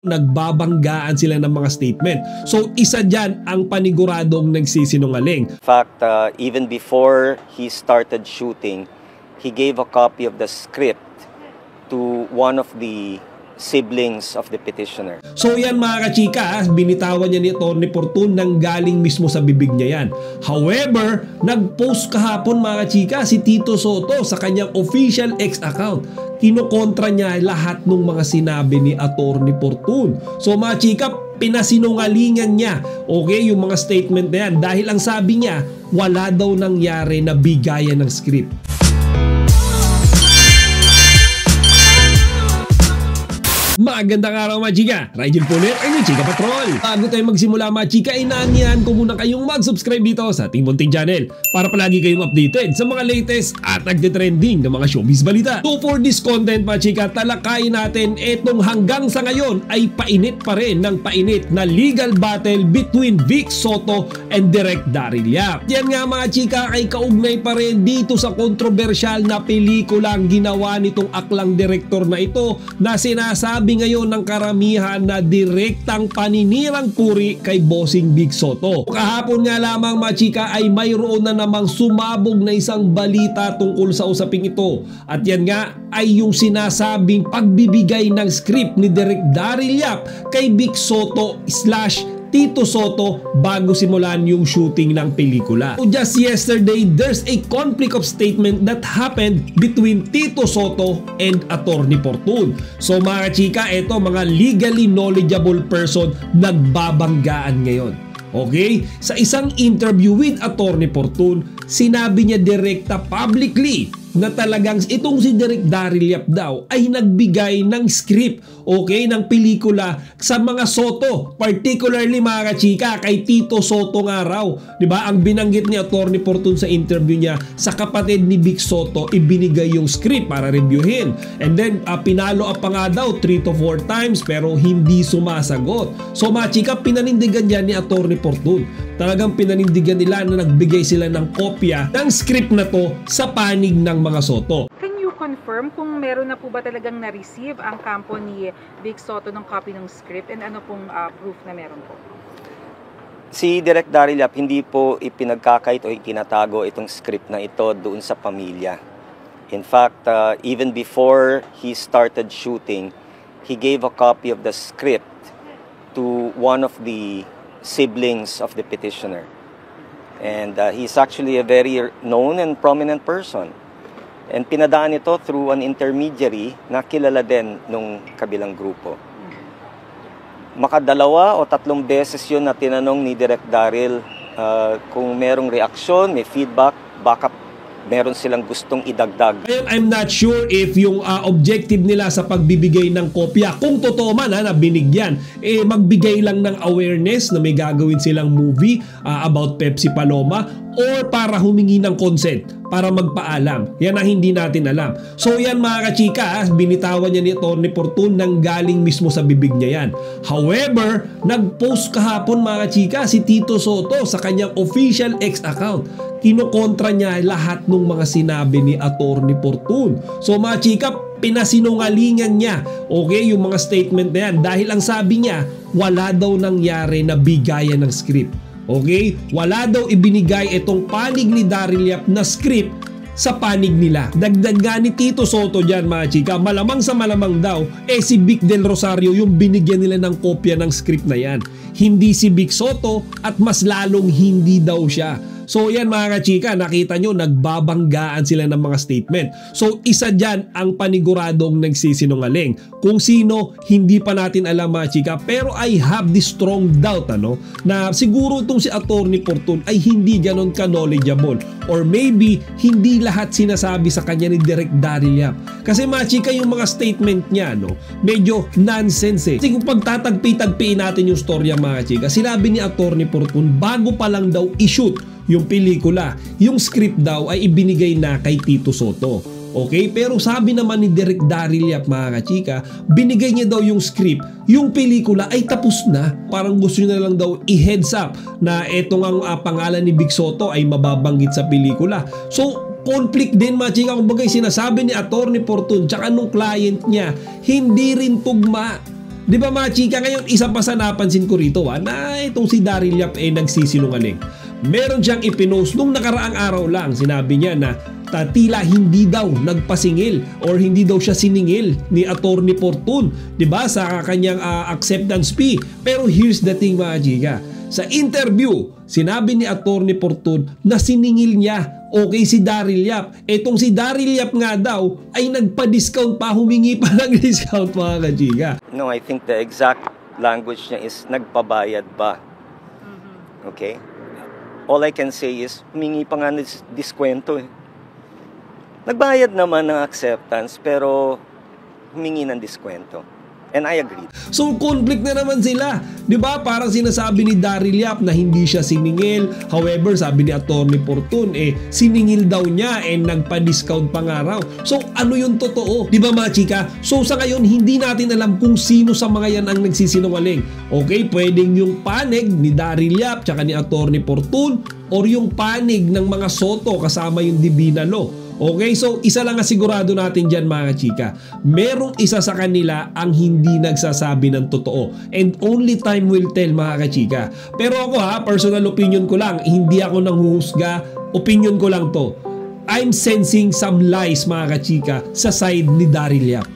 nagbabanggaan sila ng mga statement. So isa dyan ang paniguradong nagsisinungaling. In fact, even before he started shooting, he gave a copy of the script to one of the siblings of the petitioner. So yan mga kachika, binitawan niya ni Atty. Fortun nang galing mismo sa bibig niya yan. However, nag-post kahapon mga kachika si Tito Sotto sa kanyang official X account. Kinokontra niya lahat ng mga sinabi ni Atty. Fortun. So mga chika, pinasinungalingan niya, okay, yung mga statement na yan. Dahil ang sabi niya, wala daw nangyari na bigayan ng script. Magandang araw mga chika, Rigel Punet ay yung Chika Patrol. Bago tayo magsimula mga chika, inaanyahan ko muna kayong mag-subscribe dito sa ating munting channel para palagi kayong updated sa mga latest at nagtitrending ng mga showbiz balita. So for this content mga chika, talakayin natin etong hanggang sa ngayon ay painit pa rin ng painit na legal battle between Vic Sotto and Direk Daryl Yap. Yan nga mga chika ay kaugnay pa rin dito sa kontrobersyal na pelikulang ginawa nitong aklang direktor na ito na sinasabi ngayon ng karamihan na direktang paninirang puri kay Bossing Vic Sotto. Kahapon nga lamang mga chika ay mayroon na namang sumabog na isang balita tungkol sa usaping ito. At yan nga ay yung sinasabing pagbibigay ng script ni Direk Daryl Yap kay Vic Sotto / Tito Sotto bago simulan yung shooting ng pelikula. So just yesterday, there's a conflict of statement that happened between Tito Sotto and Atty. Fortun. So mga chika, eto mga legally knowledgeable person nagbabanggaan ngayon. Okay? Sa isang interview with Atty. Fortun, sinabi niya direkta publicly na talagang itong si Direk Daryl Yap daw ay nagbigay ng script, okay, ng pelikula sa mga Sotto, particularly mga kachika kay Tito Sotto nga raw, di ba? Ang binanggit ni Atty. Fortun sa interview niya, sa kapatid ni Vic Sotto ibinigay yung script para reviewin, and then pinalo up pa nga daw 3 to 4 times pero hindi sumasagot. So mga chika, pinanindigan niya ni Atty. Fortun, talagang pinanindigan nila na nagbigay sila ng kopya ng script na to sa panig ng mga Sotto. Can you confirm kung meron na po ba talagang na-receive ang kampo ni Vic Sotto ng copy ng script, and ano pong proof na meron po? Si Direk Daryl Yap hindi po ipinagkakait o ikinatago itong script na ito doon sa pamilya. In fact, even before he started shooting, he gave a copy of the script to one of the siblings of the petitioner. And he's actually a very known and prominent person. And pinadaan ito through an intermediary na kilala din nung kabilang grupo. Makadalawa o 3 beses yun na tinanong ni Direk Daryl kung merong reaksyon, may feedback, baka meron silang gustong idagdag. I'm not sure if yung objective nila sa pagbibigay ng kopya, kung totoo man na binigyan, magbigay lang ng awareness na may gagawin silang movie about Pepsi Paloma, or para humingi ng consent, para magpaalam. Yan ang hindi natin alam. So yan mga kachika, binitawan niya ni Atty. Fortun nang galing mismo sa bibig niya yan. However, nag-post kahapon mga kachika si Tito Sotto sa kanyang official X account. Kinokontra niya lahat ng mga sinabi ni Atty. Fortun. So mga chika, pinasinungalingan niya, okay, yung mga statement na yan. Dahil ang sabi niya, wala daw nangyari na bigayan ng script. Okay? Wala daw ibinigay itong panig ni Daryl Yap na script sa panig nila. Dagdag nga ni Tito Sotto dyan mga chika, malamang sa malamang daw, si Vic Del Rosario yung binigyan nila ng kopya ng script na yan. Hindi si Vic Sotto, at mas lalong hindi daw siya. So yan mga kachika, nakita nyo nagbabanggaan sila ng mga statement. So isa dyan ang paniguradong nagsisinungaling. Kung sino, hindi pa natin alam mga chika, pero I have this strong doubt na siguro itong si Atty. Fortun ay hindi ganon ka-knowledgeable, or maybe hindi lahat sinasabi sa kanya ni Direk Daryl Yap. Kasi mga chika, yung mga statement niya medyo nonsense Kasi kung pagtatagpi-tagpiin natin yung storya mga chika, sinabi ni Atty. Fortun bago pa lang daw i-shoot yung pelikula, yung script daw ay ibinigay na kay Tito Sotto. Okay? Pero sabi naman ni Direk Daryl Yap mga kachika, binigay niya daw yung script, yung pelikula ay tapos na. Parang gusto niya na lang daw i-heads up na etong ang pangalan ni Vic Sotto ay mababanggit sa pelikula. So conflict din mga chika, kumbaga sinasabi ni Atty. Fortun tsaka nung client niya, hindi rin tugma. Di ba mga chika, ngayon isa pa sa napansin ko rito na itong si Daryl Yap nagsisinungaling. Meron siyang ipinost nung nakaraang araw lang. Sinabi niya na tila hindi daw nagpasingil or hindi daw siya siningil ni Attorney Fortun, 'di ba, sa kanyang acceptance fee. Pero here's the thing mga chika. Sa interview, sinabi ni Attorney Fortun na siningil niya si Daryl Yap. Etong si Daryl Yap nga daw ay nagpa-discount pa, humingi pa ng discount mga kachika. No, I think the exact language niya is nagpabayad ba. Okay? All I can say is humingi pa nga ng diskwento eh. Nagbayad naman ng acceptance pero humingi ng diskwento. And I agree. So conflict na naman sila. 'Di ba? Parang sinasabi ni Daryl Yap na hindi siya siningil. However, sabi ni Attorney Fortun siningil daw niya nagpa-discount pa nga raw. So ano yung totoo? 'Di ba mga chika? So sa ngayon hindi natin alam kung sino sa mga yan ang nagsisinungaling. Okay, pwedeng yung panig ni Daryl Yap tsaka ni Attorney Fortun or yung panig ng mga Soto kasama yung Divina Law. Okay, so isa lang ang sigurado natin dyan mga chika. Merong isa sa kanila ang hindi nagsasabi ng totoo. And only time will tell mga kachika. Pero ako personal opinion ko lang. Hindi ako nanghuhusga. Opinion ko lang to. I'm sensing some lies mga kachika sa side ni Daryl Yap.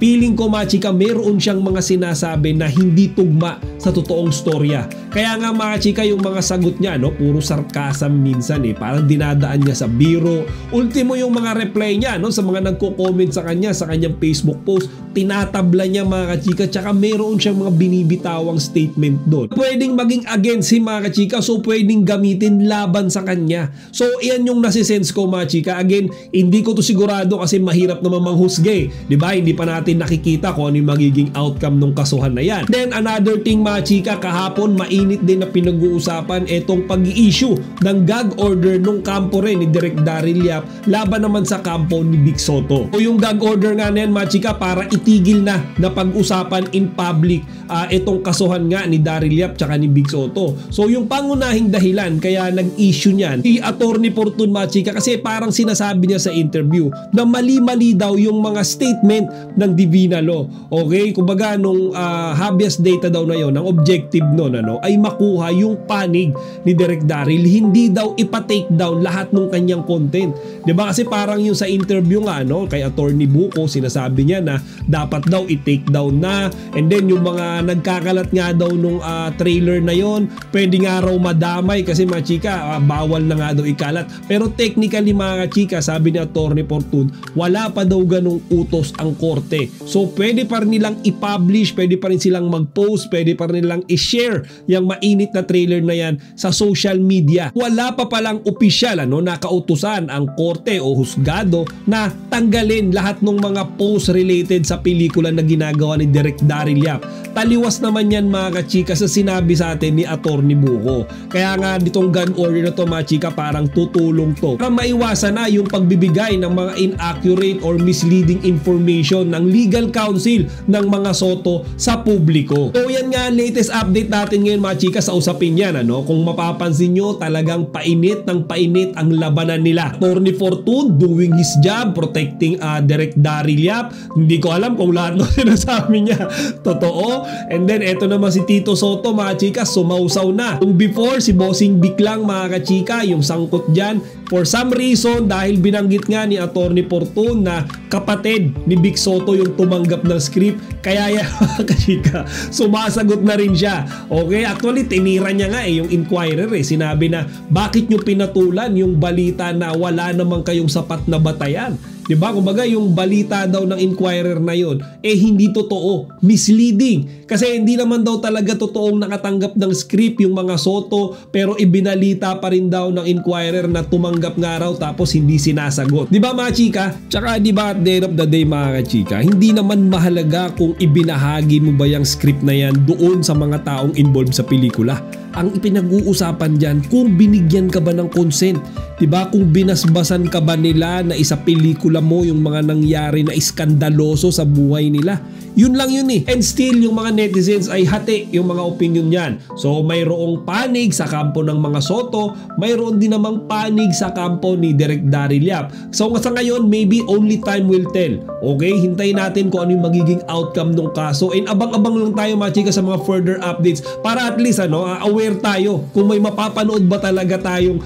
Feeling ko mga chika, meron siyang mga sinasabi na hindi tugma sa totoong storya. Kaya nga mga chika, yung mga sagot niya, puro sarcasm minsan parang dinadaan niya sa biro. Ultimo yung mga reply niya sa mga nagko-comment sa kanya sa kanyang Facebook post, tinatabla niya mga chika, tsaka meron siyang mga binibitawang statement doon. Pwedeng maging against him mga chika, so pwedeng gamitin laban sa kanya. So iyan yung nasisense ko mga chika. Again, hindi ko to sigurado kasi mahirap naman manghusga di ba? Hindi pa natin nakikita kung ano yung magiging outcome ng kasuhan na yan. Then another thing mga chika, kahapon mainit din na pinag-uusapan itong pag-i-issue ng gag order nung kampo rin ni Direk Daryl Yap laban naman sa kampo ni Vic Soto. O yung gag order nga na yan mga chika para itigil na pag-usapan in public itong kasuhan nga ni Daryl Yap tsaka ni Vic Soto. So yung pangunahing dahilan kaya nag-issue niyan si Attorney Fortun mga chika kasi parang sinasabi niya sa interview na mali-mali daw yung mga statement ng Divina Law. Okay? Kumbaga nung habeas data daw na yon, ang objective nun ay makuha yung panig ni Direk Daryl, hindi daw ipa-take down lahat ng kanyang content. 'Di ba? Kasi parang yung sa interview nga kay Attorney Buko, sinasabi niya na dapat daw i-take down na, and then yung mga nagkakalat nga daw nung trailer na yon, pwede nga raw madamay kasi mga chika, bawal na nga daw ikalat. Pero technically mga chika, sabi ni Attorney Fortun, wala pa daw ganong utos ang korte. So pwede pa rin nilang i-publish, pwede pa rin silang mag-post, pwede pa rin nilang i-share yung mainit na trailer na yan sa social media. Wala pa palang opisyal nakautusan ang korte o husgado na tanggalin lahat ng mga post related sa pelikula na ginagawa ni Direk Daryl Yap. Taliwas naman yan mga kachika sa sinabi sa atin ni Attorney Buko. Kaya nga ditong gun order na to mga chika, parang tutulong to para maiwasan na yung pagbibigay ng mga inaccurate or misleading information ng legal counsel ng mga Soto sa publiko. So yan nga latest update natin ngayon mga chika sa usapin yan. Kung mapapansin nyo, talagang painit ng painit ang labanan nila. Attorney Fortun doing his job, protecting Direk Daryl Yap. Hindi ko alam kung lahat ng sinasabi niya totoo. And then eto naman si Tito Soto mga chika, sumausaw na. Kung before si Bossing Vic lang mga kachika yung sangkot dyan, for some reason dahil binanggit nga ni Attorney Fortun na kapatid ni Vic Soto yung tumanggap ng script, kaya yan mga kachika, sumasagot na rin siya. Okay, actually tinira niya nga yung Inquirer sinabi na bakit nyo pinatulan yung balita na wala naman kayong sapat na batayan. Diba? Kumbaga yung balita daw ng Inquirer na yun hindi totoo, misleading. Kasi hindi naman daw talaga totoong nakatanggap ng script yung mga Soto, pero ibinalita pa rin daw ng Inquirer na tumanggap nga raw tapos hindi sinasagot. Diba mga chika? Tsaka diba at the end of the day mga chika, hindi naman mahalaga kung ibinahagi mo ba yung script na yan doon sa mga taong involved sa pelikula. Ang ipinag-uusapan dyan, kung binigyan ka ba ng consent. Diba? Kung binasbasan ka ba nila na isa pelikula mo yung mga nangyari na iskandaloso sa buhay nila. Yun lang yun eh. And still, yung mga netizens ay hati yung mga opinion niyan. So, mayroong panig sa kampo ng mga Soto, mayroon din namang panig sa kampo ni Direk Daryl Yap. So, sa ngayon, maybe only time will tell. Okay? Hintayin natin kung ano yung magiging outcome ng kaso. And abang-abang lang tayo mga chika sa mga further updates para at least aware tayo kung may mapapanood ba talaga tayong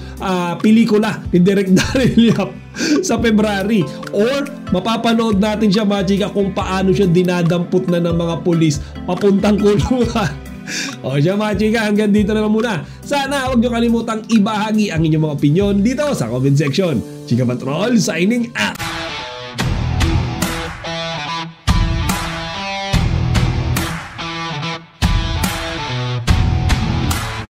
pelikula ni Direk Daryl Yap sa February, or mapapanood natin siya mga chika kung paano siya dinadampot na ng mga pulis papuntang kulungan. O siya mga chika, hanggang dito na lang muna. Sana huwag nyo kalimutang ibahagi ang inyong mga opinion dito sa comment section. Chika Patrol signing out.